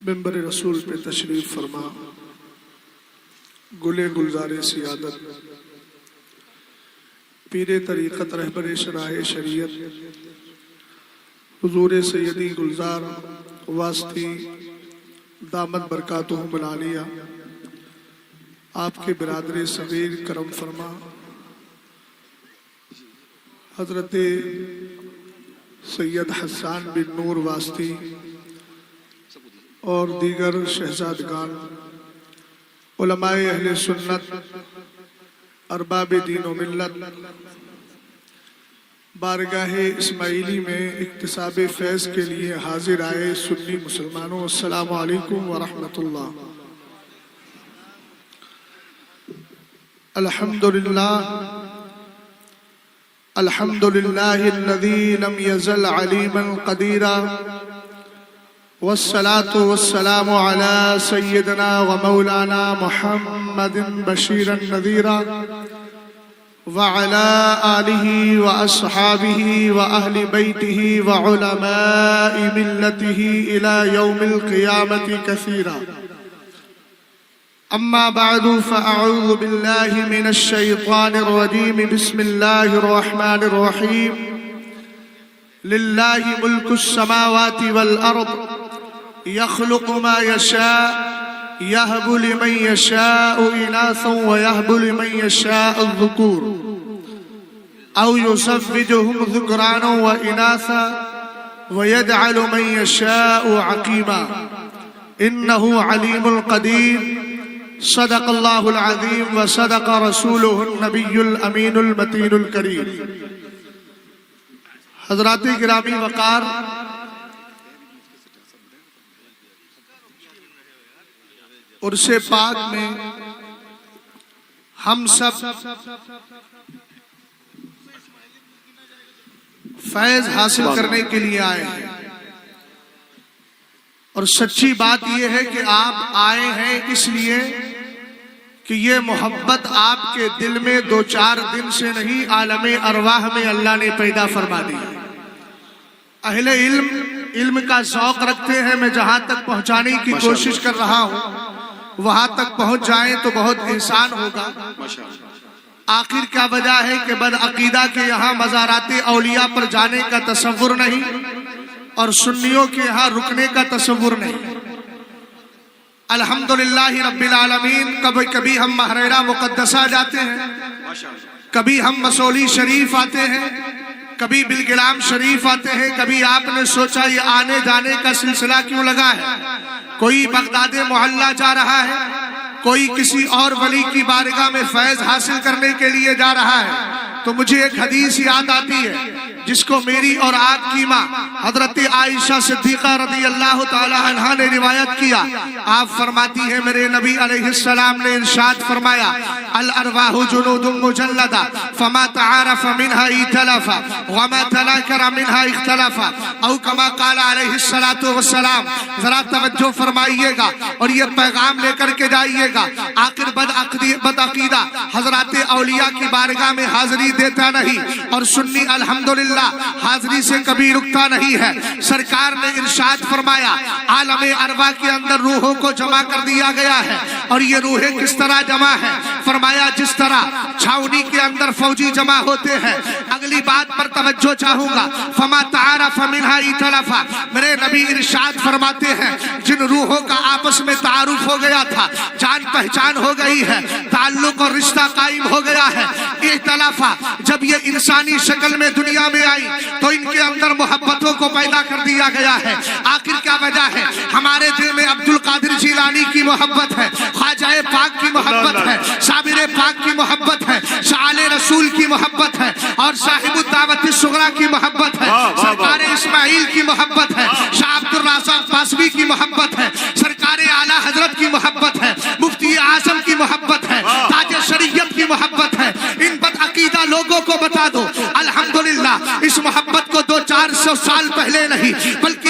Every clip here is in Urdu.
منبر رسول پہ تشریف فرما گلے گلزار سیادت پیر طریقت رہبر شرائع شریعت حضور سیدی گلزار واسطی دامت برکاتہم العالیہ آپ کے برادر صغیر کرم فرما حضرت سید حسان بن نور واسطی اور دیگر شہزادگان علماء اہل سنت ارباب دین و ملت بارگاہ اسماعیلی میں اکتساب فیض کے لیے حاضر آئے سنی مسلمانوں، السلام علیکم ورحمۃ اللہ۔ الحمدللہ الذی لم یزل علیما قدیرا والصلاة والسلام على سيدنا ومولانا محمد بشيرا نذيرا وعلى آله وأصحابه وأهل بيته وعلماء ملته إلى يوم القيامة كثيرا. أما بعد فأعوذ بالله من الشيطان الرجيم. بسم الله الرحمن الرحيم. لله ملك السماوات والأرض يخلق ما يشاء يهب لمن يشاء إناثا ويهب لمن يشاء الذكور أو يزوجهم ذكرانا وإناثا ويجعل من يشاء عقيما إنه عليم قدير. صدق الله العظيم وصدق رسوله النبي الأمين المتين الكريم. حضرات گرامی وقار، عرس پاک میں ہم سب فیض حاصل کرنے کے لیے آئے ہیں، اور سچی بات یہ ہے کہ آپ آئے ہیں اس لیے کہ یہ محبت آپ کے دل میں دو چار دن سے نہیں، عالم ارواح میں اللہ نے پیدا فرما دی. اہل علم کا ذوق رکھتے ہیں. میں جہاں تک پہنچانے کی کوشش کر رہا ہوں وہاں تک پہنچ جائیں تو بہت احسان ہوگا. آخر کیا وجہ ہے کہ بدعقیدہ کے یہاں مزارات اولیاء پر جانے کا تصور نہیں اور سنیوں کے یہاں رکنے کا تصور نہیں. الحمدللہ رب العالمین. کبھی ہم محررہ مقدسہ جاتے ہیں، کبھی ہم مسولی شریف آتے ہیں، کبھی بلگرام شریف آتے ہیں. کبھی آپ نے سوچا یہ آنے جانے کا سلسلہ کیوں لگا ہے؟ کوئی بغداد محلہ جا رہا ہے، کوئی کسی اور ولی کی بارگاہ میں فیض حاصل کرنے کے لیے جا رہا ہے. تو مجھے ایک حدیث یاد آتی ہے جس کو میری اور آپ کی ماں حضرت عائشہ صدیقہ رضی اللہ تعالی عنہا نے روایت کیا. آپ فرماتی ہیں میرے نبی علیہ السلام نے ارشاد فرمایا الارواح جنود مجلدہ فما تعارف منها ائتلف وما تناکر منها اختلف او کما قال علیہ السلام. ذرا توجہ فرمائیے گا اور یہ پیغام لے کر کے جائیے گا. آخر بدعقیدہ حضرات اولیاء کی بارگاہ میں حاضری دیتا نہیں اور سنی الحمدللہ حاضری سے کبھی رکتا نہیں ہے. سرکار نے ارشاد فرمایا عالم ارواح کے اندر روحوں کو جمع کر دیا گیا ہے. اور یہ روحیں کس طرح جمع ہیں؟ فرمایا جس طرح چھاؤنی کے اندر فوجی جمع ہوتے ہیں. اگلی بات پر توجہ چاہوں گا. فما تعارف منها ائتلف. میرے نبی ارشاد فرماتے ہیں جن روحوں کا آپس میں تعارف ہو گیا تھا، جان پہچان ہو گئی ہے، تعلق اور رشتہ قائم ہو گیا ہے. ائتلف جب یہ انسانی شکل میں دنیا میں آئی تو ان کے اندر محبتوں کو پیدا کر دیا گیا ہے. آخر کیا وجہ ہے؟ ہمارے دل میں عبد القادر جیلانی کی محبت ہے، خواجہ پاک کی محبت ہے، صابر پاک کی محبت ہے، شعال رسول کی محبت ہے، اور صاحب الدعوت الصغریٰ کی محبت ہے، سرکار اسماعیل کی محبت ہے، شاہ عبد الرازق پاسوی کی محبت ہے، سرکار اعلیٰ حضرت کی محبت ہے، مفتی اعظم کی محبت ہے، تاج شریعت کی محبت ہے. ان بدعقیدہ لوگوں کو بتا دو الحمدللہ اس محبت کو 200-400 سال پہلے نہیں بلکہ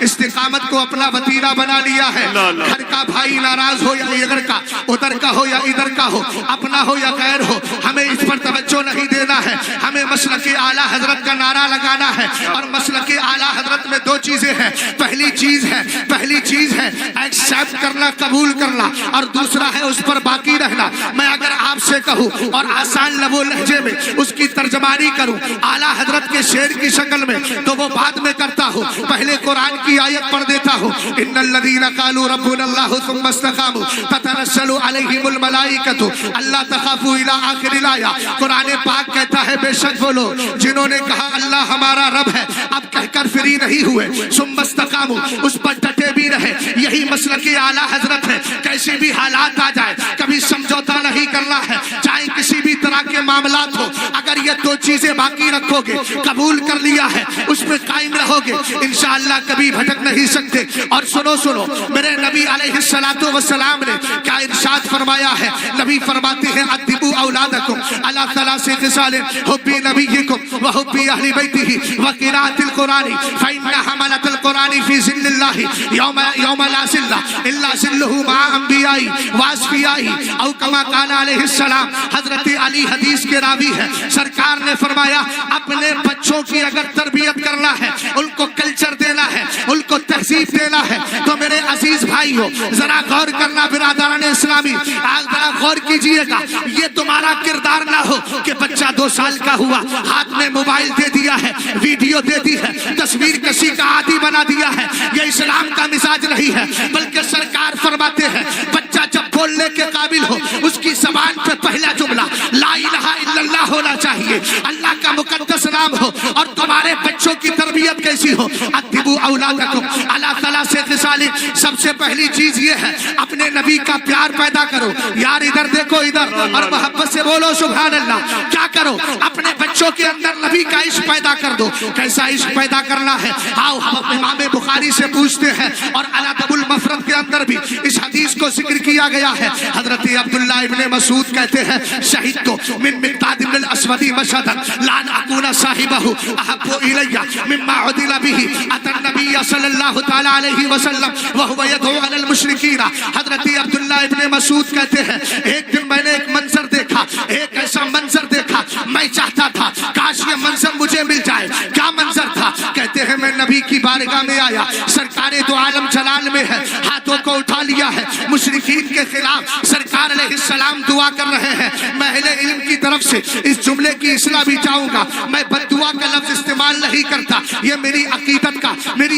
استقامت کو اپنا وتیرہ بنا لیا ہے. گھر کا بھائی ناراض ہو یا ادھر کا ہو یا ادھر کا ہو، اپنا ہو یا غیر ہو، ہمیں اس پر توجہ نہیں دینا ہے. ہمیں مسلک اعلیٰ حضرت کا نعرہ لگانا ہے. اور مسلک اعلیٰ حضرت میں دو چیزیں ہیں. پہلی چیز ہے ایکسیپٹ کرنا، قبول کرنا، اور دوسرا ہے اس پر باقی رہنا. میں اگر آپ سے کہوں اور آسان لب و لہجے میں اس کی ترجمانی کروں اعلیٰ حضرت کے شعر کی شکل میں، تو وہ بعد میں کرتا ہوں. پہلے قرآن کی آیت پڑھ دیتا ہوں. ان الذین قالوا ربنا اللہ ثم استقاموا تتنزل علیہم الملائکۃ الا تخافوا الی آخر الآیہ. قرآن پاک کہتا ہے بے شک وہ لوگ جنہوں نے کہا اللہ ہمارا رب ہے، اب کہہ کر فری نہیں ہوئے، ثم استقاموا، اس پر ڈٹے بھی رہے. یہی مسلک اعلیٰ حضرت ہے. کیسے بھی حالات آ جائے کبھی سمجھوتا نہیں کرنا ہے، چاہے کسی بھی طرح کے معاملات ہو. اگر یہ دو چیزیں باقی رکھو گے، قبول کر لیا ہے، اس پہ قائم رہو گے، انشاءاللہ کبھی بھٹک نہیں سکتے. اور سنو میرے نبی علیہ السلام نے کیا ارشاد فرمایا ہے. نبی فرماتے ہیں ادبوا اولادکم علی ثلاث خصال حب نبیکم وحب اہل بیتہ وقراءۃ القرآن فإن حملۃ القرآن فی ظل اللہ یوم لا ظل الا ظلہ مع انبیاء واصفیاء او کما قال علیہ السلام. حضرت علی حدیث کے راوی ہے. سرکار نے فرمایا اپنے بچوں کی اگر تربیت کرنا ہے، ان کو کلچر دینا ہے، ان کو تہذیب دینا ہے، تو میرے عزیز بھائی ہو ذرا غور کرنا برادران اسلامی، ذرا غور کیجئے گا. یہ تمہارا کردار نہ ہو کہ بچہ 2 سال کا ہوا، ہاتھ میں موبائل دے دیا ہے، ویڈیو دے دی ہے، تصویر کشی کا عادی بنا دیا ہے. یہ اسلام کا مزاج نہیں ہے. بلکہ سرکار فرماتے ہیں بچہ جب بولنے کے قابل ہو، اس کی زبان پہ پہلا جملہ لا الہ الا اللہ ہونا چاہیے، اللہ کا مقدس نام ہو. اور تمہارے بچوں کی تربیت کیسی ہو؟ ادبوا اولادکم علی ثلاث خصال. سب سے پہلی چیز یہ ہے اپنے نبی کا پیار پیدا کرو. یار ادھر دیکھو ادھر، اور محبت سے بولو سبحان اللہ. کیا کرو؟ اپنے بچوں کے اندر نبی کا عشق پیدا کر دو. کیسا عشق پیدا کرنا ہے؟ آؤ ہم امام بخاری سے پوچھتے ہیں. اور الادب المفرد کے اندر بھی اس حدیث کو ذکر کیا گیا ہے. حضرت عبداللہ ابن مسعود کہتے ہیں شہید تو من مقداد بن الاسود مشهدا لان اكون صاحبه احب الي مما عدل به اتى النبي صلی اللہ تعالی علیہ وسلم وهو يدعو على المشركين. حضرت عبداللہ ابن مسعود کہتے ہیں ایک دن میں نے ایک منظر دیکھا، ایک ایسا منظر دیکھا، میں چاہتا تھا کاش یہ منظر مجھے مل جائے. کیا منظر تھا؟ کہتے ہیں میں نبی کی بارگاہ میں آیا، سرکار دو عالم جلال میں ہے، ہاتھوں کو اٹھا لیا ہے، مشرکین کے خلاف سرکار علیہ السلام دعا کر رہے ہیں. میں اہل علم کی طرف سے اس جملے کی اصلاح بھی چاہوں گا. میں بد دعا کا لفظ استعمال نہیں کرتا، یہ میری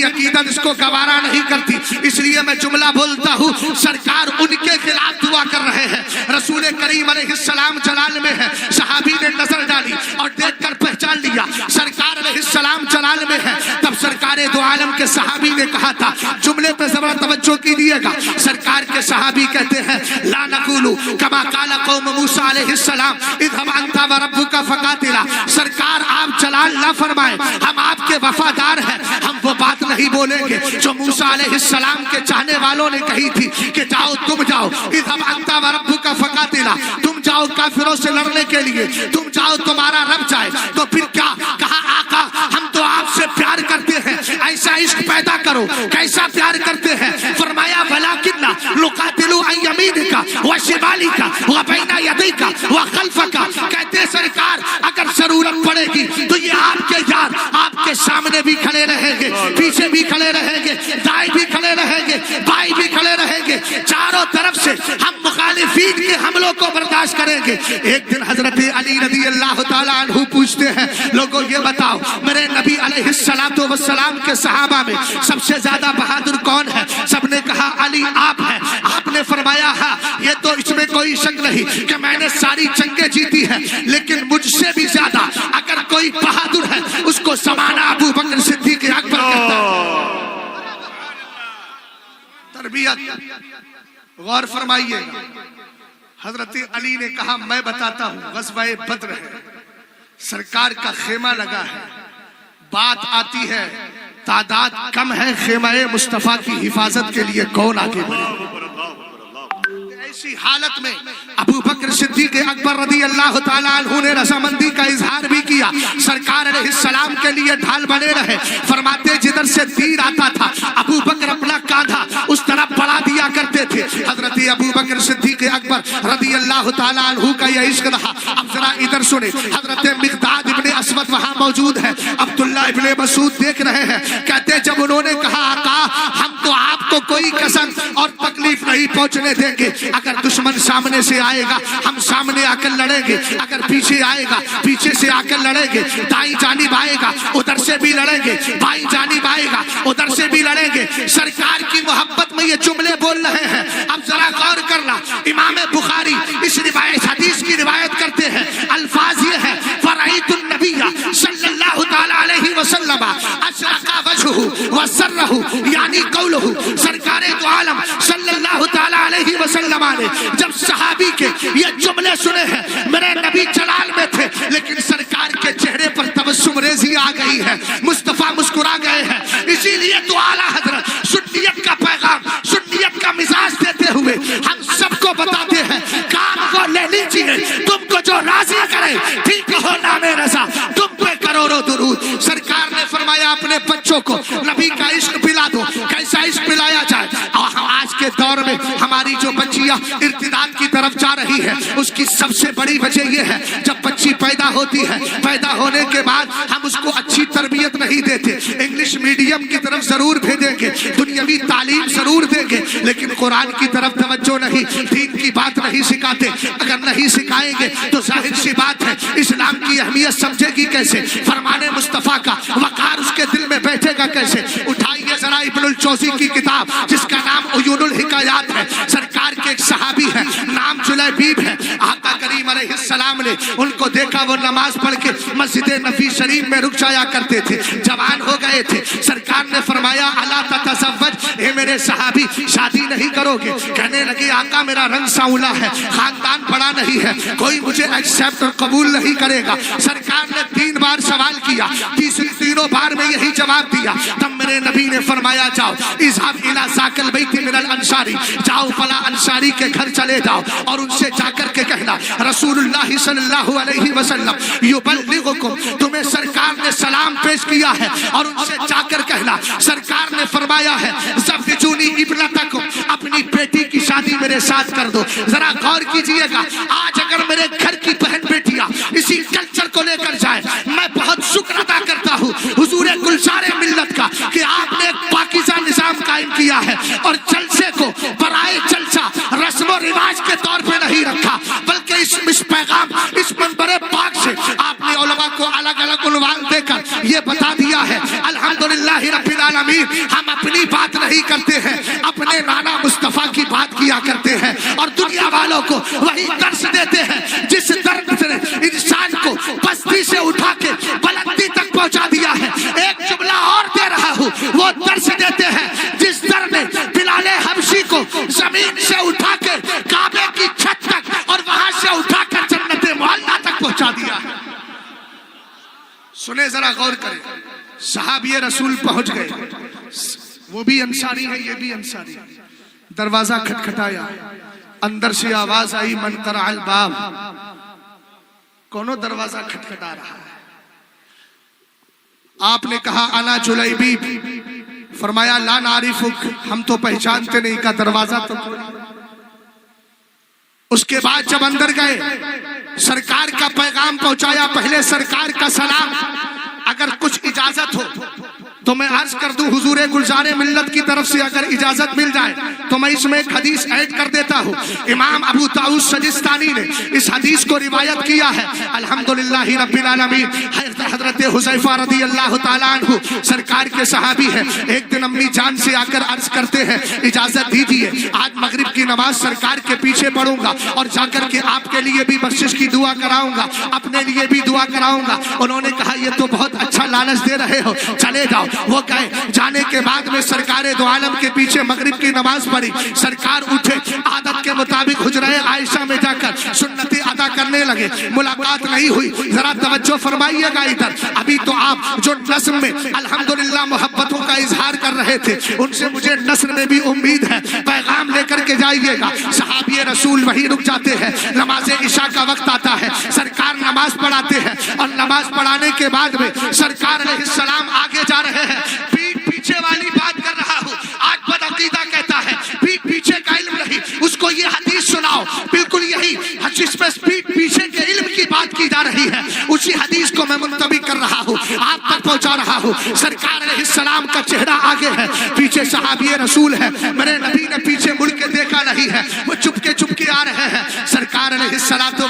عقیدت اس کو گوارا نہیں کرتی، اس لیے میں جملہ بولتا ہوں. سرکار ان کے خلاف دعا کر رہے ہیں، رسول کریم علیہ السلام جلال میں ہے. صحابی نے نظر ڈالی اور دیکھ کر پہچان لیا سرکار علیہ السلام جلال میں ہے. تب سرکار دو عالم کے صحابی نے کہا تھا، جملے پہ زبر توجہ کیجیے گا. سرکار کے صحابی کہتے ہیں لا نقول کما قال قوم موسیٰ علیہ السلام اذهب انت وربک فقاتلا. سرکار آپ جلال نہ فرمائیں، ہم آپ کے وفادار ہیں، ہم وہ بات نہیں بولیں گے جو موسیٰ علیہ السلام کے چاہنے والوں نے کہی تھی کہ جاؤ تم جاؤ، اذهب انت وربک فقاتلا، تم جاؤ کافروں سے لڑنے کے لیے، تم جاؤ تمہارا رب جائے. تو پھر کیا کہا؟ آقا ہم تو آپ سے پیار کرتے ہیں، ایسا عشق پیدا کرو. کیسا پیار کرتے ہیں؟ فرمایا ولیکن نقاتل عن یمینک وشمالک وبین یدیک وخلفک. کہتے ہیں سرکار اگر ضرورت پڑے گی تو یہ آپ کے یار آپ کے سامنے بھی کھڑے رہیں گے، پیچھے بھی کھڑے رہیں گے، دائیں بھی کھڑے رہیں گے، بائیں بھی کھڑے رہیں گے، چاروں طرف سے ہم مخالفین کے حملوں کو برداشت کریں گے. ایک دن حضرت علی رضی اللہ تعالیٰ عنہ پوچھتے ہیں لوگوں یہ بتاؤ میرے نبی علیہ السلام کے صحابہ میں سب سے زیادہ بہادر کون ہے؟ سب نے کہا علی آپ ہیں. آپ نے فرمایا ہاں یہ تو اس میں کوئی شک نہیں کہ میں نے ساری جنگیں جیتی ہیں، لیکن مجھ سے بھی زیادہ اگر کوئی بہادر ہے اس کو زمانہ ابو بکر صدیق اکبر کہتا ہے. تربیت غور فرمائیے. حضرت علی نے کہا میں بتاتا ہوں. غزوہ بدر ہے، سرکار کا خیمہ لگا ہے، بات آتی ہے تعداد کم ہے، خیمہ مصطفیٰ کی حفاظت کے لیے کون آگے بڑھے؟ ایسی حالت میں ابو بکر صدیق اکبر رضی اللہ تعالیٰ عنہ نے رضامندی کا اظہار بھی کیا. کیا. سرکار علیہ السلام کے لیے ڈھال بنے رہے. فرماتے جدھر سے تیر آتا تھا ابو بکر اپنا کاندھا اس طرف بڑھا دیا کرتے تھے. حضرت ابو بکر صدیق اکبر رضی اللہ تعالیٰ عنہ کا یہ عشق رہا. اب ذرا ادھر سنیں, حضرت مقداد ابن اسود وہاں موجود ہے, عبداللہ ابن مسعود دیکھ رہے ہیں. کہتے جب انہوں نے کہا آقا ہم تو آپ کو کوئی کسن اور تکلیف نہیں پہنچنے دیں گے, اگر دشمن سامنے سے آئے گا ہم سامنے آ کر لڑیں گے, اگر پیچھے آئے گا پیچھے سے آ کر لڑیں گے, دائیں جانب آئے گا ادھر سے بھی لڑیں گے, بائیں جانب آئے گا ادھر سے بھی لڑیں گے. سرکار کی محبت میں یہ جملے بول رہے ہیں. اب ذرا غور کرنا, امام بخاری اس روایت حدیث کی روایت کرتے ہیں. الفاظ یہ ہے فرأیت النبی صلی اللہ تعالی علیہ وسلم اشرق وجهه وسره, یعنی قوله سرکار دو عالم صلی اللہ تعالی علیہ وسلم نے جب صحابی کے یہ جملے سنے ہیں, میرے نبی جلال میں تھے لیکن سرکار کے چہرے پر تبسم ریزی آ گئی ہے, مصطفیٰ مسکرا گئے ہیں. اسی لیے تو اعلیٰ حضرت سنیت کا پیغام, سنیت کا مزاج دیتے ہوئے ہم سب کو بتاتے ہیں کام کو لے لیجیے, تم کو جو راضی کرے ٹھیک ہو نام رضا, تم پہ کروڑوں درود. سرکار نے فرمایا اپنے بچوں کو نبی کا عشق پلا دو. کیسا عشق پلایا جائے؟ آج کے دور میں ہماری جو بچیاں ارتداد کی طرف جا رہی ہے اس کی سب سے بڑی وجہ یہ ہے جب بچی پیدا ہوتی ہے, پیدا ہونے کے بعد ہم اس کو اچھی تربیت نہیں دیتے. انگلش میڈیم کی طرف ضرور بھیجیں گے, دنیاوی تعلیم ضرور دیں گے, لیکن قرآن کی طرف توجہ نہیں, دین کی بات نہیں سکھاتے. اگر نہیں سکھائیں گے تو ظاہر سی بات ہے اسلام کی اہمیت سمجھے گی کیسے, فرمان مصطفیٰ کا وقار اس کے دل میں بیٹھے گا کیسے. اٹھائیے ذرا ابن الجوزی کی کتاب جس کا نام عیون الحکایات ہے. سرکار کے ایک صحابی ہے نام جلیبیب ہے. آقا کریم علیہ السلام نے ان کو دیکھا وہ نماز پڑھ کے مسجد نبی شریف میں رک جایا کرتے تھے, جوان ہو گئے تھے. سرکار نے فرمایا الا تتزوج, اے میرے صحابی شادی نہیں کرو گے؟ کہنے لگے آقا میرا رنگ سانولا ہے, خاندان بڑا نہیں ہے, کوئی مجھے ایکسپٹ اور قبول نہیں کرے گا. سرکار نے 3 بار سوال کیا, تینوں بار میں یہی جواب دیا. تب میرے نبی نے فرمایا جاؤ اذهب الى ذاك البيت من الانصاری, جاؤ فلا انصاری کے گھر چلے جاؤ اور ان سے جا کر کے کہنا رسول اللہ صلی اللہ علیہ وسلم یبلغکم, تمہیں سرکار نے سلام پیش کیا ہے. اور ان سے جا کر کہنا سرکار نے فرمایا ہے زوجونی ابنتکم, اپنی بیٹی کی شادی میرے ساتھ کر دو. ذرا غور کیجئے گا, آج اگر میرے گھر کی بہن بیٹیاں اسی کلچر کو لے کر جائے, میں بہت شکر ادا کرتا ہوں حضور گلزار ملت کا کہ آپ نے ایک پاکیزہ نظام قائم کیا ہے اور جلسے کو برائے جلسہ رسم و رواج کے طور پہ نہیں رکھا, بلکہ اس پیغام اس منبر پاک سے آپ نے علماء کو الگ الگ عنوان دے کر یہ بتا دیا ہے الحمدللہ رب العالمین. ہم اپنی بات نہیں کرتے ہیں, اپنے نانا مصطفیٰ کی بات کیا کرتے ہیں اور دنیا والوں کو وہی درس دیتے ہیں جس درد سے انسان کو پستی سے اٹھا کے بلندی تک پہنچا دیا ہے. ایک جملہ اور دے رہا ہوں, وہ درس دیتے ہیں جس در نے بلال حبشی کو زمین سے اٹھا کے کعبے کی چھت تک اور وہاں سے اٹھا کر جنت معلیٰ تک پہنچا دیا ہے. سنیں ذرا غور کریں, صحابی رسول پہنچ گئے, وہ بھی انصاری ہے یہ بھی انصاری. دروازہ کھٹکھٹایا, اندر سے آواز آئی من قرع الباب, کونوں دروازہ کھٹکھٹا رہا ہے؟ آپ نے کہا انا جلیبیب, فرمایا لا نعرفک, ہم تو پہچانتے نہیں. کا دروازہ تو اس کے بعد جب اندر گئے سرکار کا پیغام پہنچایا, پہلے سرکار کا سلام. اگر کچھ اجازت ہو تو میں عرض کر دوں حضور گلزار ملت کی طرف سے اگر اجازت مل جائے تو میں اس میں ایک حدیث ایڈ کر دیتا ہوں. امام ابو طاؤس سجستانی نے اس حدیث کو روایت کیا ہے الحمدللہ رب العالمین. حضرت حذیفہ رضی اللہ تعالیٰ عنہ سرکار کے صحابی ہیں. ایک دن امی جان سے آ کر عرض کرتے ہیں اجازت دیجیے آج مغرب کی نماز سرکار کے پیچھے پڑھوں گا اور جا کر کے آپ کے لیے بھی بخشش کی دعا کراؤں گا, اپنے لیے بھی دعا کراؤں گا. انہوں نے کہا یہ تو بہت اچھا لالچ دے رہے ہو, چلے جاؤ. وہ گئے, جانے کے بعد میں سرکار دو عالم کے پیچھے مغرب کی نماز پڑھی. سرکار اٹھے, عادت کے مطابق حجرہ عائشہ میں جا کر سنتیں ادا کرنے لگے. ملاقات نہیں ہوئی, ذرا توجہ فرمائیے گا ادھر. ابھی تو آپ جو نظم میں الحمدللہ محبتوں کا اظہار کر رہے تھے ان سے مجھے نثر میں بھی امید ہے پیغام لے کر کے کے جائیے گا. صحابی رسول وہی رک جاتے ہیں. نماز عشاء کا وقت آتا ہے, سرکار نماز پڑھاتے ہیں اور نماز پڑھانے کے بعد میں سرکار علیہ السلام آگے جا رہے ہیں. پیچھے والی بات کر رہا ہوں, آج بدعقیدہ کہتا ہے پیچھے کا علم نہیں, اس کو یہ حدیث سناؤ. بالکل یہی جس میں پیچھے کے علم کی بات کی جا رہی ہے, اسی حدیث کو میں منتبی کر رہا ہوں, آپ تک پہنچا رہا ہوں. سرکار علیہ السلام کا چہرہ آگے ہے, پیچھے صحابی رسول ہے. میرے نبی نے پیچھے مڑ کے دیکھا نہیں ہے, وہ چپ کے آ رہے ہیں. سرکار علیہ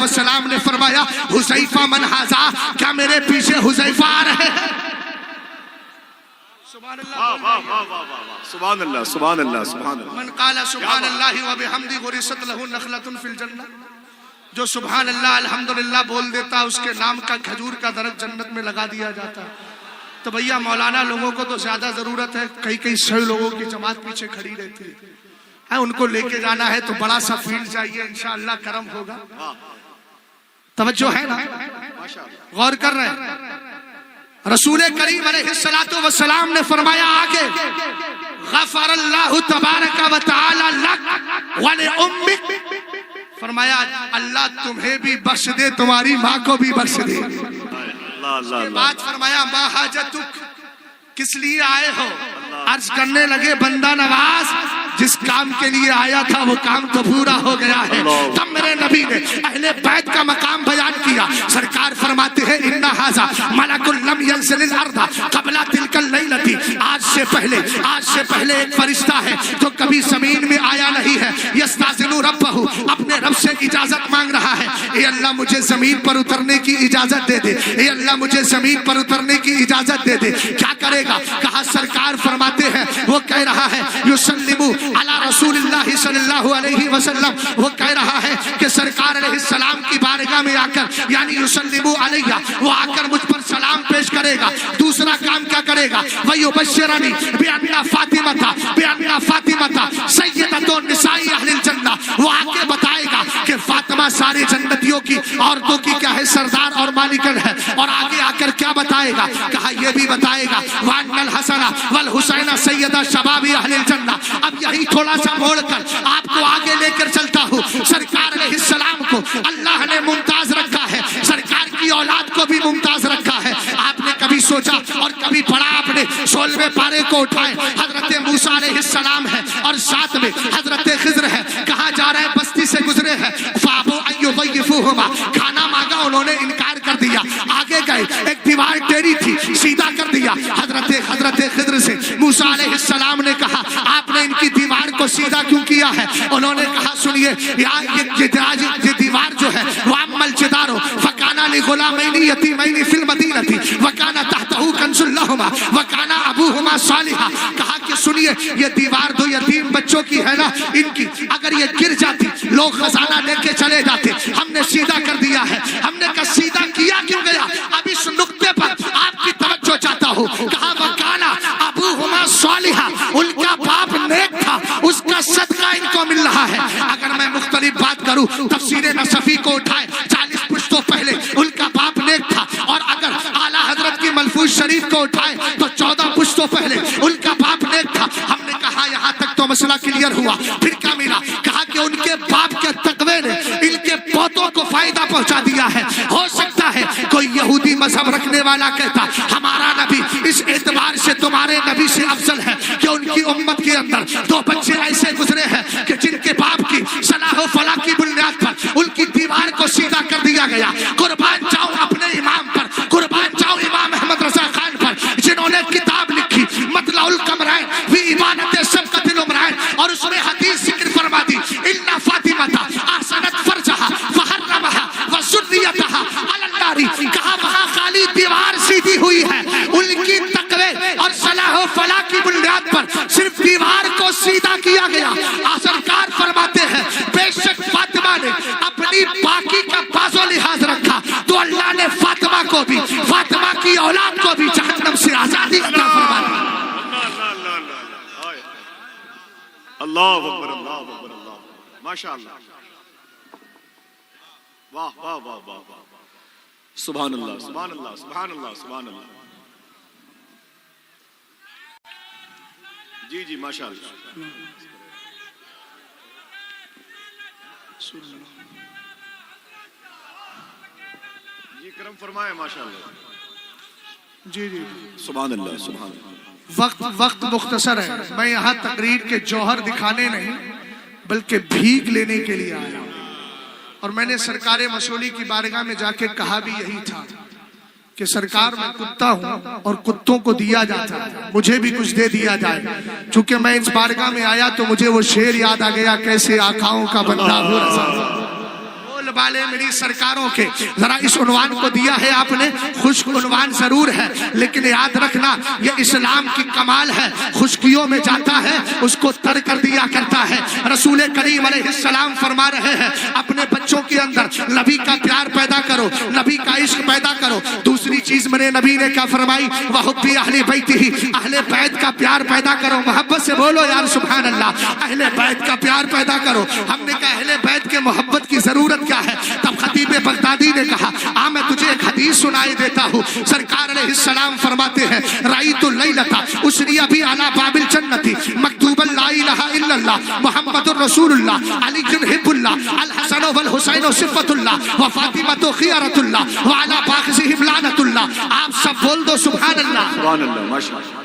السلام نے فرمایا حذیفہ من ھذا, کیا میرے پیچھے حذیفہ آ رہے ہیں؟ سبحان اللہ, سبحان اللہ, سبحان اللہ, سبحان اللہ. من قال سبحان اللہ وبحمدہ غرست لہ نخلۃ فی الجنہ, جو سبحان اللہ الحمدللہ بول دیتا اس کے نام کا کھجور کا درخت جنت میں لگا دیا جاتا. تو بھیا مولانا لوگوں کو تو زیادہ ضرورت ہے, کئی 100 لوگوں کی جماعت پیچھے کھڑی رہتی ہے, ان کو لے کے جانا ہے تو بڑا سا فیلڈ چاہیے, انشاءاللہ کرم ہوگا. توجہ ہے نا, غور کر رہے ہیں. رسول کریم علیہ السلام نے فرمایا آگے غفر اللہ تبارک و تعالی لک ولأمک, فرمایا اللہ تمہیں بھی بخش دے, تمہاری ماں کو بھی بخش دے. اس کے بعد فرمایا ما حاجتک, کس لیے آئے ہو؟ عرض کرنے لگے بندہ نواز, جس کام کے لیے آیا تھا وہ کام تو پورا ہو گیا ہے. تب میرے نبی نے اہل بیت کا مقام بیان کیا. سرکار فرماتے ہیں ان ھذا ملک لم ینزل الارض قبل تلک اللیلۃ, آج سے پہلے ایک فرشتہ ہے جو کبھی زمین میں آیا نہیں ہے. یستاذن ربہ, اپنے رب سے اجازت مانگ رہا ہے, اے اللہ مجھے زمین پر اترنے کی اجازت دے دے, اے اللہ مجھے زمین پر اترنے کی اجازت دے دے. کیا کرے گا؟ کہا سرکار فرماتے ہیں وہ کہہ رہا ہے یسلم علی رسول اللہ صلی اللہ علیہ وسلم, وہ کہہ رہا ہے کہ سرکار علیہ السلام کی بارگاہ میں آ کر, یعنی یسلم علیہ, وہ آ کر مجھ پر سلام پیش کرے گا. دوسرا کام کیا کرے گا؟ ویبشرنی بان فاطمہ سیدۃ النساء اہل الجنہ, وہ آ کے بتائے گا کہ فاطمہ ساری جنتیوں کی عورتوں کی کیا ہے, سردار اور مالکن ہے. اور آگے آ کر کیا بتائے گا؟ کہا یہ بھی بتائے گا وان الحسن والحسین سیدہ شباب اہل الجنہ. اب یہی تھوڑا سا موڑ کر آپ کو آگے لے کر چلتا ہوں. سرکار علیہ السلام کو اللہ نے ممتاز رکھا ہے, سرکار کی اولاد کو بھی ممتاز رکھا ہے. آپ نے کبھی سوچا اور کبھی پڑھا, آپ نے 16ویں پارے کو اٹھائے, حضرت موسیٰ علیہ السلام ہے اور ساتھ میں حضرت خضر ہے. کہاں جا رہے ہیں؟ بستی سے گزرے ہیں. فابوا ان یضیفوہما, کھانا مانگا انہوں نے انکار کر دیا. آگے گئے, ایک دیوار ٹیڑھی تھی, سیدھا کر دیا. حضرت خضر سے موسیٰ علیہ السلام نے کہا آپ نے ان کی دیوار کو سیدھا کیوں کیا ہے؟ انہوں نے کہا سنیے, یہ دیوار جو ہے وَأَمَّا الْجِدَارُ فَكَانَ لِغُلَامَيْنِ يَتِيمَيْنِ فِي الْمَدِينَةِ وَكَانَ تَحْتَهُ كَنزٌ لَهُمَا وَكَانَ أَبُوهُمَا صَالِحًا. کہا کہ سنیے, یہ دیوار دو یتیم بچوں کی ہے نا, ان کی اگر یہ گر جاتی لوگ خزانہ لے کے چلے جاتے. ہم نے سیدھا کر دیا ہے. ہم نے کہا سیدھا کیا کیوں گیا؟ اب اس نقطے پر آپ کی توجہ چاہتا ہوں. کہا وَكَانَ أَبُوهُمَا صَالِحًا, ان کا باپ نیک تھا, اس کا صدقہ ان کو مل رہا ہے. اگر میں مختلف بات کروں, تفسیر نصفی کو اٹھائے, 40 پشتوں پہلے ان کا باپ نیک تھا. اور اگر اعلیٰ حضرت کی ملفوظ شریف کو اٹھائے تو 14 پشتوں پہلے ان کا باپ نیک تھا. ہم نے کہا یہاں تک تو مسئلہ کلیئر ہوا. پھر کیا ملا؟ کہا کہ ان کے باپ کے تقوی نے ان کے پوتوں کو فائدہ پہنچا دیا ہے. ہو سکتا ہے کوئی یہودی مذہب رکھنے والا کہتا ہمارا نبی اس اعتبار سے تمہارے نبی سے افضل ہے کہ ان کی امت کے اندر 2 بچے ایسے گزرے ہیں کہ جن کے باپ کی صلاح و فلاح کی بنیاد پر ان کی دیوار کو سیدھا کر دیا گیا. قربان جاؤ اپنے امام پر, قربان جاؤ امام احمد رضا خان پر, جنہوں نے کتاب لکھی مطلع القمرین فی عبادت سبقۃ العمرین, اور اس میں حدیث ذکر فرما دی الا فاطمہ احسنت فرجہا فحرمہا وذریتہا علی النار. کہا وہاں خالی دیوار سیدھی ہوئی ہے, ان کی تقوی اور صلاح و فلاح کی بنیاد پر صرف دیوار کو سیدھا کیا گیا. سرکار فرماتے ہیں بے شک فاطمہ نے اپنی پاکی کا باز و لحاظ رکھا تو اللہ نے فاطمہ کو بھی, فاطمہ کی اولاد کو بھی جہنم سے آزادی عطا فرما دی. اللہ اکبر, اللہ اکبر, اللہ, ماشاءاللہ, واہ واہ واہ واہ واہ, سبحان اللہ, سبحان اللہ, سبحان اللہ, سبحان اللہ. جی جی ماشاءاللہ. جی کرم فرمائے ماشاءاللہ. جی جی سبحان اللہ سبحان اللہ. وقت مختصر ہے. میں یہاں تقریر کے جوہر دکھانے نہیں بلکہ بھیک لینے کے لیے آیا ہوں. اور میں نے سرکار مسولی کی بارگاہ میں جا کے کہا بھی یہی تھا کہ سرکار میں کتا ہوں اور کتوں کو دیا جاتا ہے, مجھے بھی کچھ دے دیا جائے. چونکہ میں اس بارگاہ میں آیا تو مجھے وہ شعر یاد آ گیا, کیسے آقاؤں کا بندہ ہو رضا والے میری سرکاروں کے. ذرا اس عنوان کو دیا ہے آپ نے, خشک عنوان ضرور ہے لیکن یاد رکھنا یہ اسلام کی کمال ہے. خشکیوں میں جاتا ہے اس کو تر کر دیا کرتا ہے. رسول کریم علیہ السلام فرما رہے ہیں اپنے بچوں کے اندر نبی کا پیار پیدا کرو, نبی کا عشق پیدا کرو. دوسری چیز میرے نبی نے کیا فرمائی, وَحُبِّ أَهْلِ بَيْتِهِ, اہل بیت کا پیار پیدا کرو. محبت سے بولو یار سبحان اللہ. اہل بیت کا پیار پیدا کرو. ہم نے کہا اہل بیت کے محبت کی ضرورت کیا ہے؟ تب خطیب بغدادی نے کہا میں تجھے ایک حدیث سنائی دیتا ہوں. سرکار علیہ السلام فرماتے ہیں رأیت اللیلۃ اسری بی علی باب الجنۃ مکتوبا لا الہ الا اللہ محمد رسول اللہ علی حب اللہ الحسن والحسین صفۃ اللہ وفاطمہ خیرۃ اللہ وعلی فاخذہم لعنۃ اللہ. آپ سب بول دو سبحان اللہ. سبحان اللہ ماشاءاللہ.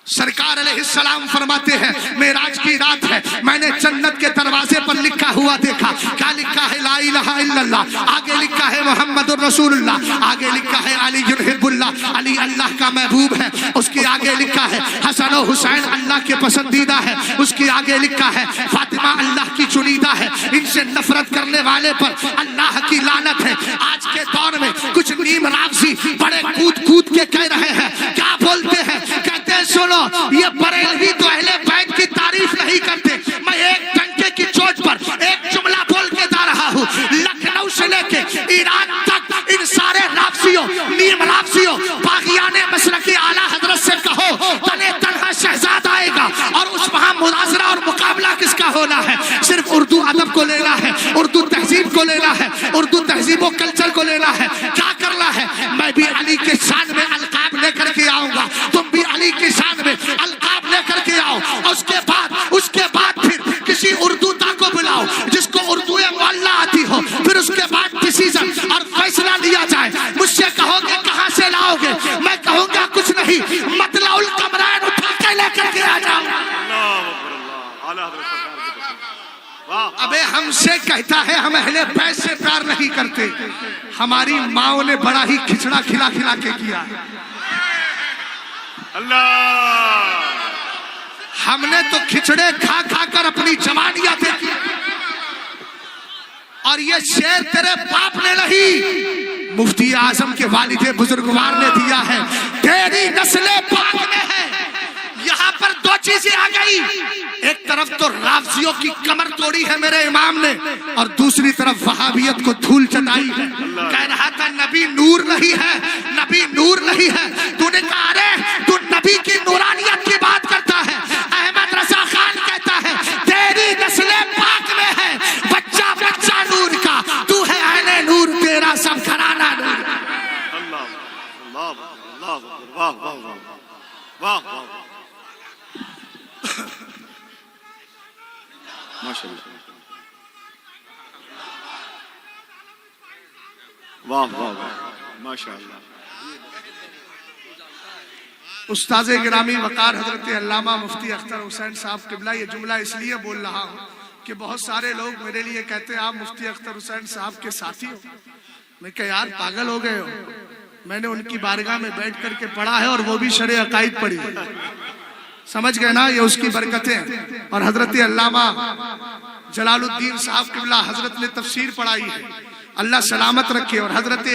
سرکار علیہ السلام فرماتے ہیں معراج کی رات ہے, میں نے جنت کے دروازے پر لکھا ہوا دیکھا. کیا لکھا ہے؟ لا الہ الا اللہ. آگے لکھا ہے محمد الرسول اللہ. آگے لکھا ہے علی حب اللہ, علی اللہ کا محبوب ہے. اس کے آگے لکھا ہے حسن و حسین اللہ کے پسندیدہ ہے. اس کے آگے لکھا ہے فاطمہ اللہ کی چنیدہ ہے. ان سے نفرت کرنے والے پر اللہ کی لعنت ہے. آج کے دور میں کچھ نیم رافضی بڑے کود کود کے کہہ رہے ہیں, کیا بولتے ہیں؟ کہتے ہیں سنو یہ بریلوی تو اہل بیت کی تعریف نہیں کرتے. میں ایک ڈنکے کی چوٹ پر ایک جملہ بول کے جا رہا ہوں, لکھنؤ سے لے کے ایران تک ان سارے رافضیوں, نیم رافضیوں, باغیان مسلکی اعلیٰ حضرت سے کہو تنے تنہا شہزاد آئے گا اور اس وہاں مناظرہ اور مقابلہ کس کا ہونا ہے؟ صرف اردو ادب کو لینا ہے, اردو تہذیب کو لینا ہے, اردو تہذیب و کلچر کو لینا ہے. کیا کرنا ہے؟ میں بھی علی کے شان میں القاب لے کر کے آؤں گا, تم بھی علی کی شان میں القاب لے کر کے آؤ. اس کے بعد پھر کسی اردو دا کو بلاؤ جس کو اردو معلیٰ آتی ہو, پھر اس کے بعد ڈیسیژن اور فیصلہ لیا جائے. مجھ سے کہو گے کہاں سے لاؤ گے؟ میں کہوں گا کچھ نہیں, مطلع القمرین اٹھا کے لے کر کے آ جاؤ. ابے ہم سے کہتا ہے ہم اہل بیت سے پیار نہیں کرتے. ہماری ماؤں نے بڑا ہی کھچڑا کھلا کھلا کے کیا. اللہ ہم نے تو کھچڑے کھا کھا کر اپنی جوانیاں دیکھی. اور یہ شعر تیرے باپ نے نہیں, مفتی اعظم کے والد بزرگوار نے دیا ہے. تیری نسل پاک میں ہے. یہاں پر دو چیزیں آ گئی, ایک طرف تو رافضیوں کی کمر توڑی ہے میرے امام نے, اور دوسری طرف وہابیت کو دھول چٹائی ہے. کہہ رہا تھا نبی نور نہیں ہے, نبی نور نہیں ہے. تو نے کہا ارے تو نبی کی نورانیت کی بات کرتا ہے. احمد رضا خان کہتا ہے تیری نسل پاک میں ہے, بچہ بچہ نور کا, تو ہے اہل نور, تیرا سب گھرانہ نور. اللہ اللہ اللہ واہ واہ واہ واہ ماشاءاللہ واہ واہ واہ ماشاءاللہ. استاذ گرامی وقار حضرت علامہ مفتی اختر حسین صاحب قبلہ, یہ جملہ اس لیے بول رہا ہوں کہ بہت سارے لوگ میرے لیے کہتے ہیں آپ مفتی اختر حسین صاحب کے ساتھی ہو. میں کہ یار پاگل ہو گئے ہو, میں نے ان کی بارگاہ میں بیٹھ کر کے پڑھا ہے اور وہ بھی شرع عقائد پڑھی ہے. سمجھ گئے نا, یہ اس کی برکتیں. اور حضرت علامہ جلال الدین صاحب قبلہ حضرت نے تفسیر پڑھائی ہے, اللہ سلامت رکھے. اور حضرت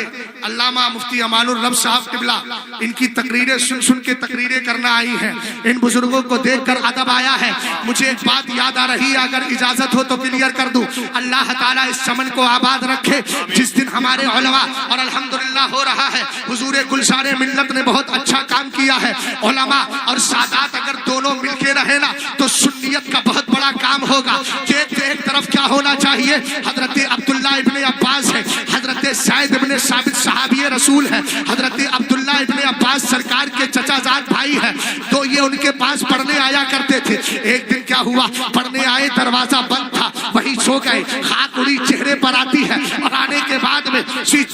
علامہ مفتی امان الرب صاحب قبلہ ان کی تقریریں سن سن کے تقریریں کرنا آئی ہیں. ان بزرگوں کو دیکھ کر ادب آیا ہے. مجھے ایک بات یاد آ رہی ہے, اگر اجازت ہو تو کلیئر کر دوں. اللہ تعالیٰ اس چمن کو آباد رکھے جس دن ہمارے علماء, اور الحمدللہ ہو رہا ہے, حضور گلزار ملت نے بہت اچھا کام کیا ہے. علماء اور سادات اگر دونوں مل کے رہے نا تو سنیت کا بہت بڑا کام ہوگا. ایک طرف کیا ہونا چاہیے, حضرت عبداللہ ابن عباس ہے, حضرت سعید ابن ثابت صحابی رسول ہے, حضرت عبداللہ ابن عباس سرکار کے چچا زاد بھائی ہیں، تو یہ ان کے پاس پڑھنے آیا کرتے تھے۔ ایک دن کیا ہوا، پڑھنے آئے، دروازہ بند تھا، وہیں سو گئے، خاک اڑی چہرے پر آتی ہے، اور آنے کے بعد میں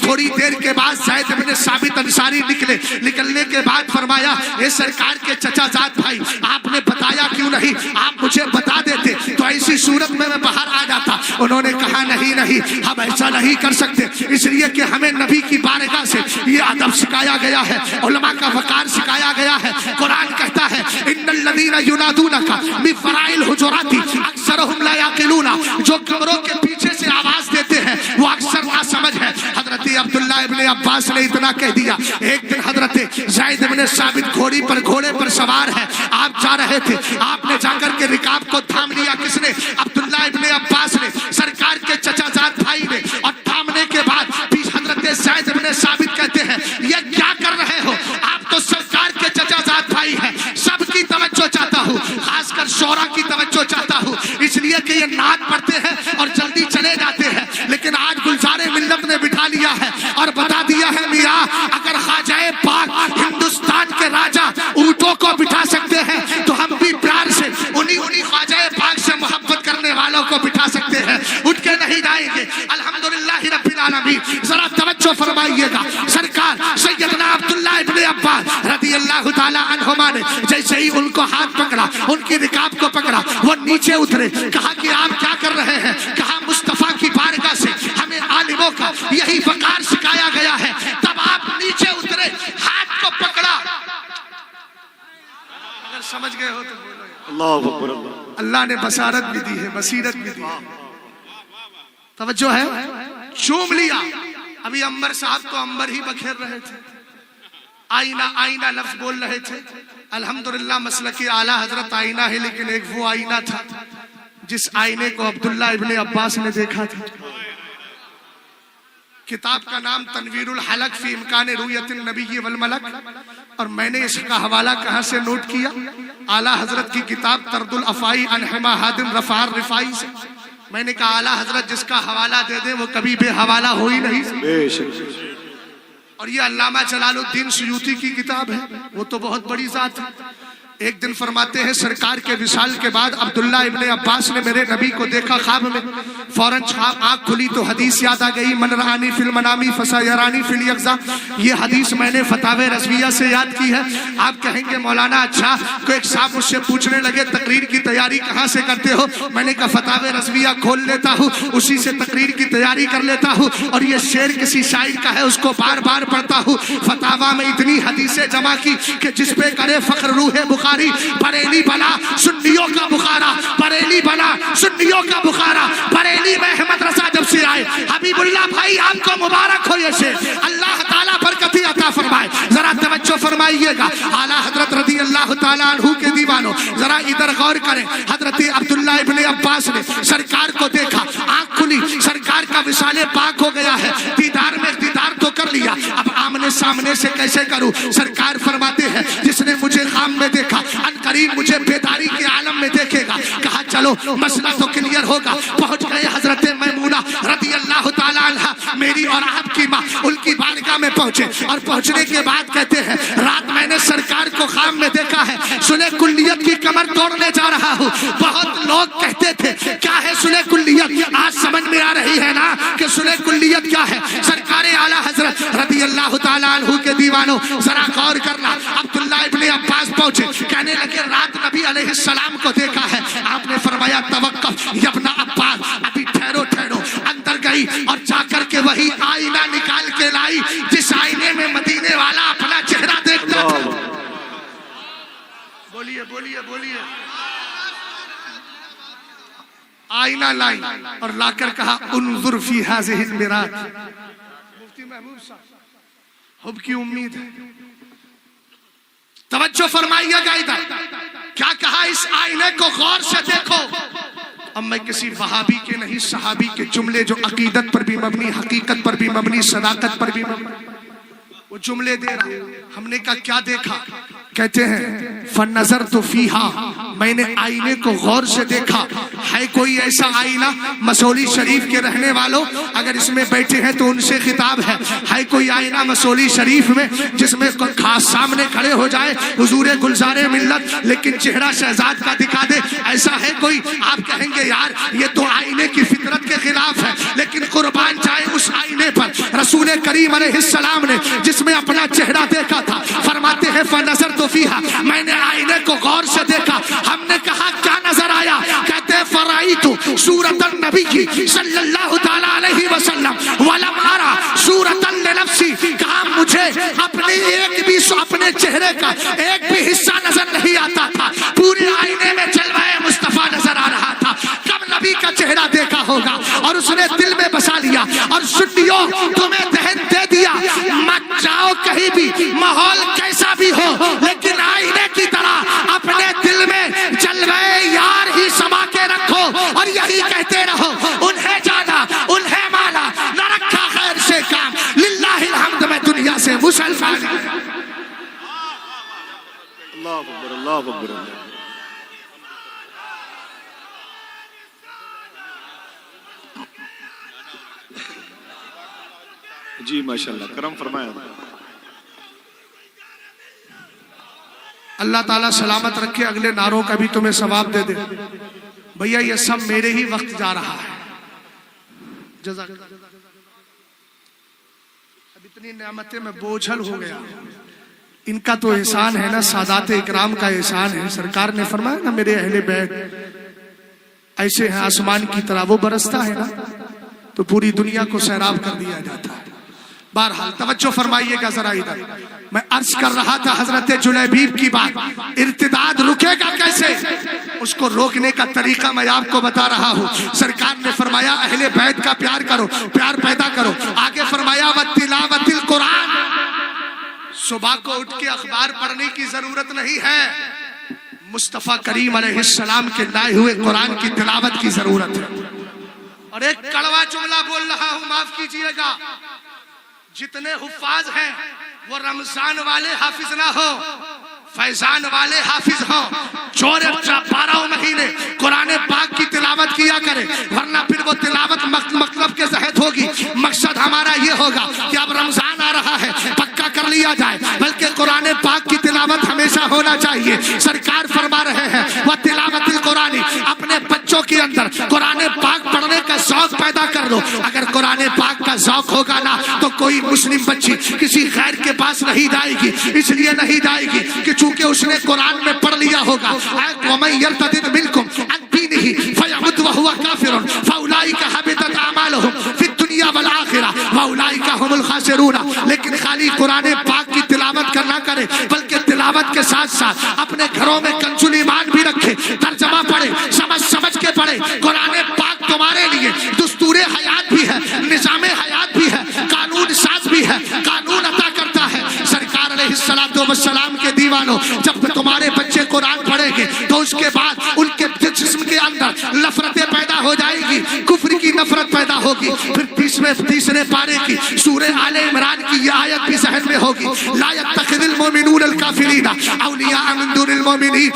تھوڑی دیر کے بعد زید بن ثابت انصاری نکلنے کے بعد فرمایا، اے سرکار کے چچا زاد بھائی، آپ نے بتایا کیوں نہیں؟ آپ مجھے بتا دیتے تو ایسی صورت میں باہر آ جاتا۔ انہوں نے کہا نہیں، ہم ایسا نہیں کر سکتے، اس لیے کہ ہمیں نبی کی بارگاہ سے یہ ادب سکھایا گیا ہے، علماء کا وقار سکھایا گیا ہے۔ قرآن کہتا ہے ان الذین ینادونک من وراء الحجرات اکثرهم لا یعقلون، جو کمروں کے پیچھے سے آواز دیتے ہیں وہ اکثر نا سمجھ ہے۔ حضرت عبداللہ ابن عباس نے اتنا کہہ دیا۔ ایک دن حضرت زید بن ثابت گھوڑے پر سوار ہے، آپ جا رہے تھے، آپ نے جا کر کے رکاب کو تھام لیا۔ کس نے؟ عبداللہ ابن عباس نے، سرکار کے چچا زاد بھائی نے، اور تھامنے کے بعد بھی حضرت زید بن ثابت کہتے ہیں یہ کیا کر رہے ہو؟ آپ تو سرکار کے چچا زاد بھائی ہیں، سب کی توجہ چاہتا ہوں، خاص کر شورا کی توجہ چاہتا ہوں، اس لیے کہ یہ نعت پڑھتے ہیں اور جلدی چلے جاتے ہیں، لیکن آج گلزار ملت نے بٹھا لیا ہے اور بتا دیا ہے میاں اگر خواجہ پاک ہندوستان کے راجا اونٹوں کو بٹھا سکتے ہیں تو ہم بھی پیار سے انہی خواجہ پاک سے محبت کرنے والوں کو بٹھا سکتے ہیں، اٹھ کے نہیں جائیں گے۔ الحمدللہ رب العالمین۔ ذرا توجہ فرمائیے گا، سرکار سیدنا عبداللہ ابن عباس رضی اللہ تعالی عنہما نے جیسے ہی ان کو ہاتھ پکڑا، ان کی رکاب کو پکڑا، وہ نیچے اترے، کہا کہ آپ کیا کر رہے ہیں؟ کہا مصطفیٰ کی بارگاہ سے ہمیں عالموں کا یہی وقار سکھایا گیا ہے۔ تب آپ نیچے اترے، ہاتھ کو پکڑا۔ اگر سمجھ گئے ہو تو بولو اللہ اکبر۔ اللہ نے بصارت بھی دی ہے، بصیرت بھی دی ہے، توجہ ہے، چوم لیا۔ ابھی عمر صاحب تو عمر ہی بکھیر رہے تھے، آئینہ لفظ بول رہے تھے۔ الحمدللہ مسلک اعلیٰ حضرت آئینہ ہے، لیکن ایک وہ آئینہ تھا جس آئینے کو عبداللہ ابن عباس نے دیکھا تھا۔ کتاب کا نام تنویر الحلق فی امکان رؤیت النبی والملک، اور میں نے اس کا حوالہ کہاں سے نوٹ کیا؟ اعلیٰ حضرت کی کتاب طرد الافائی عن حما ہادم رفار رفائی سے۔ میں نے کہا اعلیٰ حضرت جس کا حوالہ دے دیں وہ کبھی بے حوالہ ہو ہی نہیں سکتا۔ اور یہ علامہ جلال الدین سیوطی کی کتاب ہے، وہ تو بہت بڑی ذات ہے۔ ایک دن فرماتے ہیں سرکار کے وصال کے بعد عبداللہ ابن عباس نے میرے نبی کو دیکھا خواب میں، فوراً آنکھ کھلی تو حدیث یاد آ گئی، من رآنی فی المنامی فسیرانی فی الیقظہ۔ یہ حدیث میں نے فتاوی رضویہ سے یاد کی ہے۔ آپ کہیں گے مولانا اچھا، کوئی ایک صاحب مجھ سے پوچھنے لگے تقریر کی تیاری کہاں سے کرتے ہو؟ میں نے کہا فتاوی رضویہ کھول لیتا ہوں، اسی سے تقریر کی تیاری کر لیتا ہوں، اور یہ شعر کسی شاعر کا ہے اس کو بار بار پڑھتا ہوں۔ فتاوی میں اتنی حدیثیں جمع کی کہ جس پہ کرے فخر روح بخاری، بریلی بلا سنیوں کا بخارا، بریلی بلا سنیوں کا بخارا، بریلی میں احمد رضا جب سے آئے۔ حبیب اللہ بھائی آپ کو مبارک ہو یہ شعر، اللہ تعالیٰ برکتی عطا فرمائے۔ ذرا توجہ فرمائیے گا، اعلیٰ حضرت رضی اللہ تعالیٰ عنہ کے دیوانوں ذرا ادھر غور کریں۔ حضرت عبداللہ ابن عباس نے سرکار کو دیکھا، آنکھ کھلی، سرکار کا وصال پاک ہو گیا ہے، دیدار میں دیدار تو کر لیا، اب آمنے سامنے سے کیسے کروں؟ سرکار فرماتے ہیں جس نے مجھے خواب میں دیکھا ان قریب مجھے بیداری کے عالم میں دیکھے گا۔ کہا چلو مسئلہ تو کلیئر ہوگا۔ پہنچ گئے حضرت میمونہ رضی اللہ تعالی عنہا، میری اور آپ کی ماں، ان کی بارگاہ میں پہنچے، اور پہنچنے کے بعد کہتے ہیں رات میں نے سرکار کو خواب میں دیکھا ہے، سلح کلیت کی کمر توڑنے جا رہا ہوں۔ بہت لوگ کہتے تھے کیا ہے سلح کلیت؟ آج سمجھ میں آ رہی ہے نا کہ سلح کلیت کیا ہے۔ سرکار اعلیٰ حضرت رضی اللہ تعالی عنہ کے دیوانوں ذرا غور کرنا، عبداللہ ابن عباس پہنچے، کہنے لگے رات نبی علیہ السلام کو دیکھا ہے۔ آپ نے فرمایا توقف یا ابن عباس، ابھی ٹھہرو۔ اندر گئی اور جا کر کے وہی آئینہ نکال کے لائی جس آئینے میں مدینے والا اپنا چہرہ دیکھتا تھا۔ بولیے۔ آئینہ لائی اور لا کر کہا انظر فی ہذہ المراۃ۔ مفتی محبوب صاحب حب کی امید ہے، توجہ فرمائیے گا ادھر، کیا کہا اس آئینے کو غور سے دیکھو۔ اب میں کسی وہابی کے نہیں، صحابی کے جملے جو عقیدت پر بھی مبنی، حقیقت پر بھی مبنی، صداقت پر بھی مبنی، وہ جملے دے رہا۔ ہم نے کہا کیا دیکھا؟ کہتے ہیں فَنَظَرْتُ فِيهَا میں نے آئینے کو غور سے دیکھا. ہے کوئی ایسا آئینہ مسولی شریف کے رہنے والوں, اگر اس میں بیٹھے ہیں تو ان سے خطاب ہے. ہے کوئی آئینہ مسولی شریف میں جس میں خاص سامنے کھڑے ہو جائے حضور گلزار ملت لیکن چہرہ شہزاد کا دکھا دے؟ ایسا ہے کوئی؟ آپ کہیں گے یار یہ تو آئینے کی فطرت کے خلاف ہے, لیکن قربان جائے اس آئینے پر رسول کریم علیہ السلام نے جس میں اپنا چہرہ دیکھا تھا. فرماتے ہیں فنظرت فیہا, میں نے آئینے کو غور سے دیکھا. ہم نے کہا کیا نظر آیا؟ کہتے ہیں فرائیت صورت النبی صلی اللہ تعالی علیہ وسلم ولم ارى صورت لنفسی. کہا مجھے اپنے چہرے کا ایک بھی حصہ نظر نہیں آتا تھا, پورے آئینے میں جلوہ مصطفیٰ نظر آ رہا تھا. کب نبی کا چہرہ دیکھا ہوگا اور اس نے دل میں بسا لیا. اور سنیو تمہیں دہن دے دیا, مت جاؤ کہیں بھی, ماحول کیسا بھی ہو, لیکن آئینے کی طرح اپنے دل میں جلوہ یار ہی سما کے رکھو اور یہی کہتے رہو انہیں جانا انہیں مانا, نہ رکھا خیر سے کام. للہ الحمد میں دنیا سے مسلمان. اللہ اکبر, اللہ اکبر. جی ماشاءاللہ, کرم فرمایا. اللہ تعالیٰ سلامت رکھے, اگلے نعروں کا بھی تمہیں ثواب دے دے. بھیا یہ سب میرے ہی وقت جا رہا ہے. جزاک اللہ. اب اتنی نعمتیں میں بوجھل ہو گیا. ان کا تو احسان ہے نا, سادات اکرام کا احسان ہے. سرکار نے فرمایا نا میرے اہل بیت ایسے ہیں آسمان کی طرح, وہ برستا ہے نا تو پوری دنیا کو سیراب کر دیا جاتا ہے. بہرحال توجہ فرمائیے گا ذرا ادھر. میں عرض کر رہا تھا حضرت جلیبیب کی بات. ارتداد رکے گا کیسے, اس کو روکنے کا طریقہ میں آپ کو بتا رہا ہوں. سرکار نے فرمایا اہل بیت کا پیار کرو, پیار پیدا کرو. آگے فرمایا وَتِلَاوَتِ الْقُرْآنِ, صبح کو اٹھ کے اخبار پڑھنے کی ضرورت نہیں ہے, مصطفیٰ کریم علیہ السلام کے لائے ہوئے قرآن کی تلاوت کی ضرورت ہے. اور ایک کڑوا جملہ بول رہا ہوں, معاف کیجئے گا. جتنے حفاظ ہیں وہ رمضان والے حافظ نہ ہو, فیضان والے حافظ ہوں. 12 مہینے قرآن پاک کی تلاوت کیا کرے, ورنہ پھر وہ تلاوت مطلب کے تحت ہوگی. مقصد ہمارا یہ ہوگا کہ اب رمضان آ رہا ہے, پکا کر لیا جائے, بلکہ قرآن پاک کی تلاوت ہمیشہ ہونا چاہیے. سرکار فرما رہے ہیں وہ تلاوت القرآن, اپنے بچوں کے اندر قرآن پاک پڑھنے کا ذوق پیدا کر دو. اگر قرآن پاک کا ذوق ہوگا نا تو کوئی مسلم بچی کسی غیر کے پاس نہیں جائے گی. اس لیے نہیں جائے گی کہ چونکہ اس نے قرآن میں پڑھ لیا ہوگا وَمَن يَرْتَدِدْ مِنْكُمْ عَنْ دِينِهِ فَيَمُتْ وَهُوَ كَافِرٌ فَأُولَٰئِكَ حَبِطَتْ أَعْمَالُهُمْ فِي الدُّنْيَا وَالْآخِرَةِ وَأُولَٰئِكَ هُمُ الْخَاسِرُونَ. لیکن خالی قرآن پاک کی تلاوت کرنا کرے, بلکہ تلاوت کے ساتھ ساتھ اپنے گھروں میں کنز ایمان بھی رکھے, ترجمہ پڑھے, سمجھ کے پڑھے. قرآن پاک تمہارے لیے دستور حیات بھی ہے, نظام حیات بھی ہے, قانون ساز بھی ہے, قانون عطا کرتا ہے. سرکار علیہ السلام کے دیوانوں, جب تمہارے بچے قرآن پڑھیں گے تو اس کے بعد ان کے جسم کے اندر نفرتیں پیدا ہو جائیں گی, کفر کی نفرت پیدا ہوگی. پھر تیسرے پارے کی سورہ آل عمران کی یہ آیت بھی ذہن میں ہوگی, لا يتخذ المؤمنون الکافرین اولیاء من دون المؤمنین.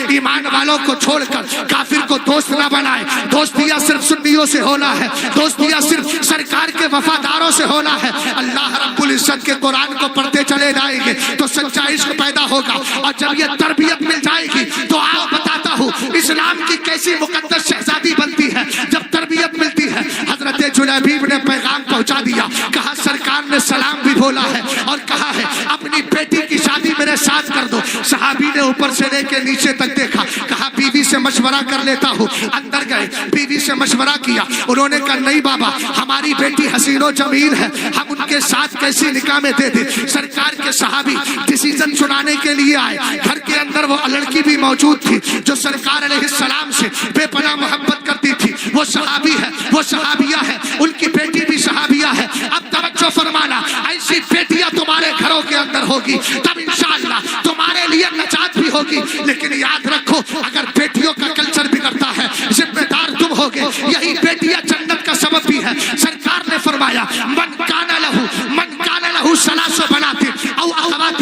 ایمان والوں کو چھوڑ کر کافر کو دوست نہ بنائے. دوستیاں صرف سنیوں سے ہونا ہے, دوستیاں صرف سرکار کے وفاداروں سے ہونا ہے. اللہ رب العزت کے قرآن کو پڑھتے چلے جائیں گے تو سچا عشق پیدا ہوگا. اور جب یہ تربیت مل جائے گی تو آپ بتاتا ہوں اسلام کی کیسی مقدس شہزادی بنتی ہے جب تربیت ملتی ہے. حضرت جلیبیب نے پیغام پہنچا دیا, کہا سرکار نے سلام بھی بولا ہے اور کہا ہے اپنی بیٹی کی شادی میرے ساتھ کر دو. صحابی نے اوپر سے لے کے نیچے تک دیکھا, کہا بیوی سے مشورہ کر لیتا ہوں. اندر گئے, بیوی سے مشورہ کیا. انہوں نے کہا نہیں بابا, ہماری بیٹی حسین و جمیل ہے, ہم ان کے ساتھ کیسی نکاح میں دے دیں. سرکار کے صحابی ڈیسیژن چنانے کے لیے آئے. گھر کے اندر وہ لڑکی بھی موجود تھی جو سرکار علیہ السلام سے بے پناہ محبت کرتی تھی. وہ صحابی ہے, وہ صحابیہ ہے, ان کی بیٹی بھی صحابیہ ہے. اب توجہ فرمانا, ایسی بیٹیاں تمہارے گھروں کے اندر ہوگی تب انشاءاللہ تمہارے لیے نجات بھی ہوگی. لیکن یاد رکھو اگر بیٹیوں کا کلچر بگڑتا ہے ذمہ دار تم ہوگے. یہی بیٹیاں جنت کا سبب بھی ہے. سرکار نے فرمایا من کان لہو ثلاث بنات او اخوات,